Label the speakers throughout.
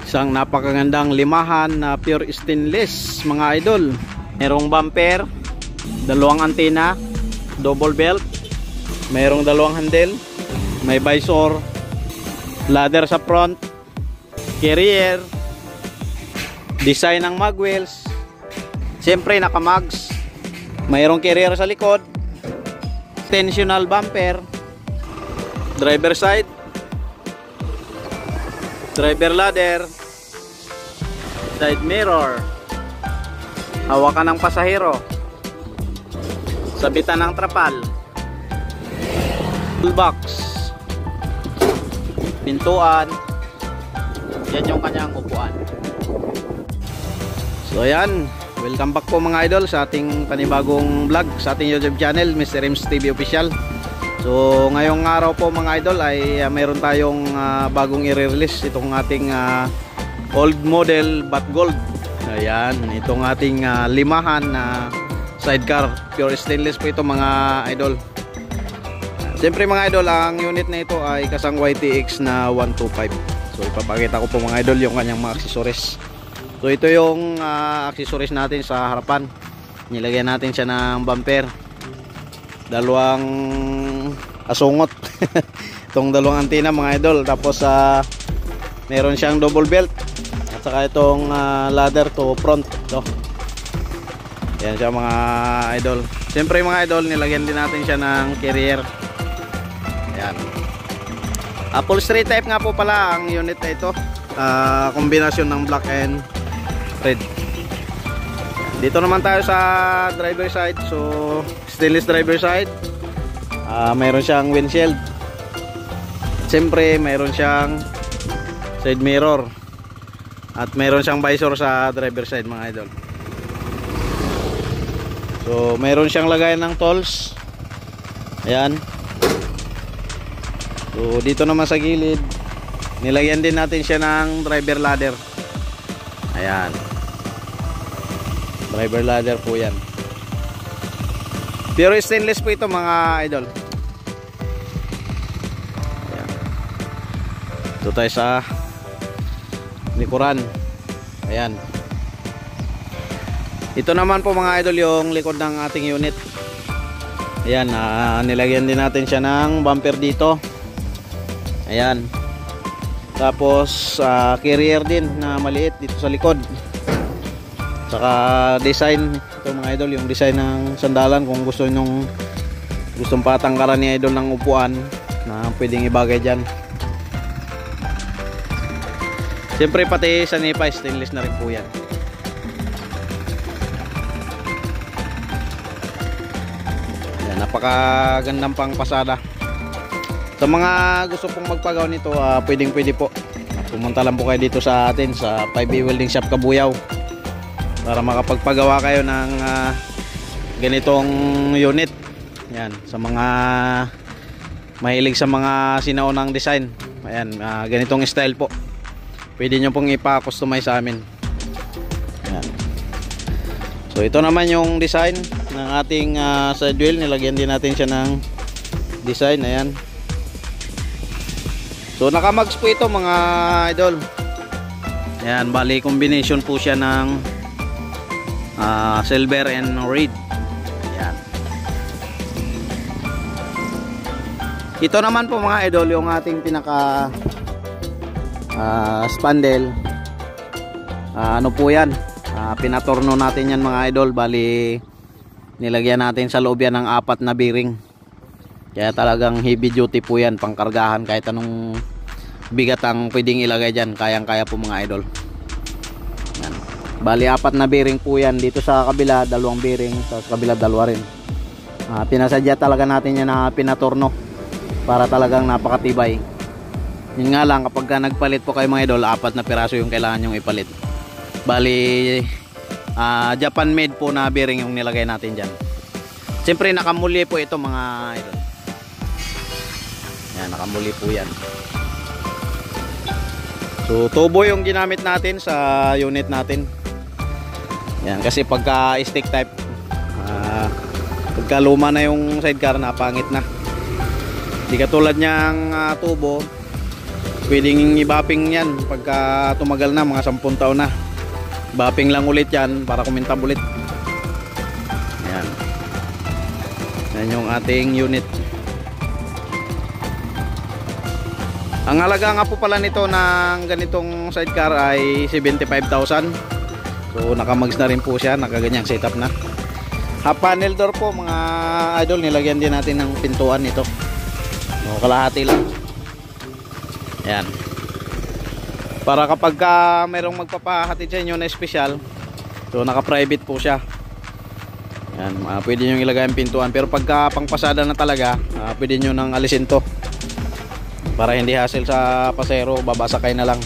Speaker 1: Isang napakagandang limahan na pure stainless mga idol. Merong bumper, dalawang antena, double belt, mayroong dalawang handle, may visor, ladder sa front, carrier, design ng mag wheels, siyempre naka mags, mayroong carrier sa likod, tensional bumper, driver side, driver ladder, side mirror, hawakan ng pasahero, sabitan ng trapal, toolbox, pintuan, yan yung kanyang upuan. So ayan, welcome back po mga idol sa ating panibagong vlog sa ating YouTube channel, Mr. Rims TV Official. So ngayong araw po mga idol ay mayroon tayong bagong i-release itong ating old model but gold. Ayan, itong ating limahan na sidecar, pure stainless po ito mga idol. Siyempre mga idol, ang unit na ito ay kasang YTX na 125. So ipapakita ko po mga idol yung kanyang mga accessories. So ito yung accessories natin sa harapan. Nilagyan natin siya ng bumper, dalawang asungot itong dalawang antena mga idol, tapos meron siyang double belt at saka itong ladder to front to. Yan siya mga idol. Siyempre mga idol, nilagyan din natin siya ng carrier. Yan, upholstery type nga po pala ang unit na ito, kombinasyon ng black and red. Dito naman tayo sa driver side. So stainless driver side, mayroon siyang windshield, siyempre mayroon siyang side mirror, at mayroon siyang visor sa driver side mga idol. So mayroon siyang lagayan ng tolls. Ayan. So dito naman sa gilid, nilagyan din natin siya ng driver ladder. Ayan, driver ladder po yan. Pure stainless po ito mga idol. Ayan. Ito tayo sa likuran. Ayan. Ito naman po mga idol yung likod ng ating unit. Ayan, nilagyan din natin siya ng bumper dito. Ayan. Tapos carrier din na maliit dito sa likod. Saka design ito mga idol, yung design ng sandalan, kung gustong patangkaran ni idol ng upuan na pwedeng ibagay dyan. Siyempre pati sa nipa stainless na rin po yan. Yan, napakagandang pang pasada. Sa mga gusto pong magpagawa nito, pwede po. Pumunta lang po kayo dito sa atin sa 5B Welding Shop Kabuyaw para makapagpagawa kayo ng ganitong unit. Yan, sa mga mahilig sa mga sinaunang design. Ayan, ganitong style po. Pwede nyo pong ipa-customize sa amin. Ayan. So ito naman yung design ng ating side wheel. Nilagyan din natin siya ng design. Ayan. So nakamags po ito mga idol. Ayan, bali combination po siya ng silver and red. Ayan. Ito naman po mga idol yung ating pinaka spandel. Ano po yan, pinatorno natin yan mga idol. Bali nilagyan natin sa loob yan ng 4 na bearing. Kaya talagang heavy duty po yan, pangkargahan kahit anong bigat ang pwedeng ilagay dyan, kayang kaya po mga idol. Yan. Bali 4 na bearing po yan. Dito sa kabila 2 bearing, sa kabila 2 rin. Pinasadya talaga natin yan na pinatorno para talagang napakatibay. Yun nga lang, kapag nagpalit po kayo mga idol, 4 na piraso yung kailangan nyong ipalit. Bali Japan made po na bearing yung nilagay natin dyan. Siyempre nakamuli po ito mga idol. Yan, nakamuli po yan. So tubo yung ginamit natin sa unit natin. Yan, kasi pagka stick type, pagka luma na yung sidecar, napangit na. Hindi katulad niyang tubo, pwedeng i-bapping yan pagka tumagal na, mga 10 taon na. Bapping lang ulit yan para kumintab ulit. Ayan. Yan yung ating unit. Ang halaga nga po pala nito ng ganitong sidecar ay 75,000. So nakamags na rin po siya, nakaganyang setup na. Half panel door po mga idol, nilagyan din natin ng pintuan nito. No, kalahati lang. Ayan. Para kapag mayroong magpapahatid sa inyo na special, so naka-private po siya. Ayan, pwede nyo ilagay ang pintuan. Pero pagka pangpasada na talaga, pwede nyo nang alisin to. Para hindi hassle sa pasero, babasa kayo na lang.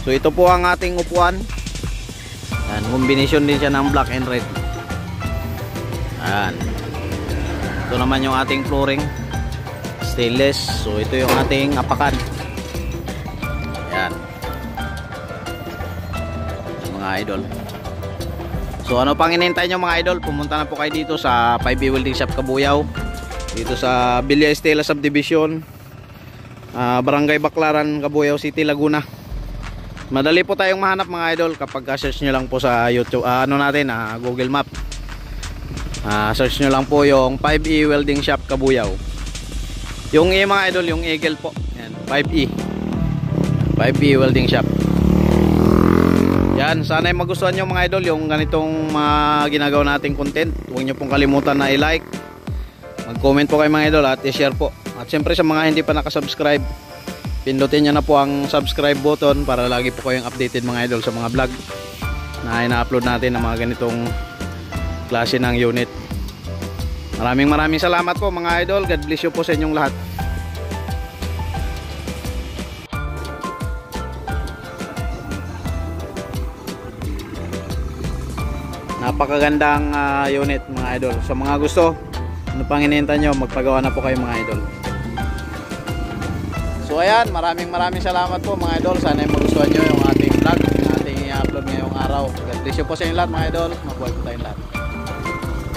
Speaker 1: So ito po ang ating upuan. Ayan, combination din siya ng black and red. Ayan. Ito naman yung ating flooring, stainless. So ito yung ating apakan. Ayan, mga idol. So ano pang inintay nyo mga idol, pumunta na po kayo dito sa 5E Welding Shop Cabuyao, dito sa Villa Estela Subdivision, Barangay Baclaran, Cabuyao City, Laguna. Madali po tayong mahanap mga idol kapag search nyo lang po sa YouTube, Google Map. Search nyo lang po yung 5E Welding Shop Cabuyao. Yung E mga idol, yung Eagle po. Yan, 5E Welding Shop. Yan, sana magustuhan nyo mga idol yung ganitong ginagawa nating content. Huwag nyo pong kalimutan na i-like, mag-comment po kayo mga idol at i-share po. At syempre sa mga hindi pa nakasubscribe, pindutin nyo na po ang subscribe button para lagi po kayong updated mga idol sa mga vlog na ina-upload natin ng mga ganitong klase ng unit. Maraming salamat po mga idol. God bless you po sa inyong lahat. Napakagandang unit mga idol. Sa mga gusto, ano pang hinihintay nyo, magpagawa na po kayo mga idol. So ayan, maraming salamat po mga idol. Sana magustuhan nyo yung ating vlog na ating i-upload ngayong araw. God bless you po sa inyo lahat mga idol. Mabuhay po tayong lahat.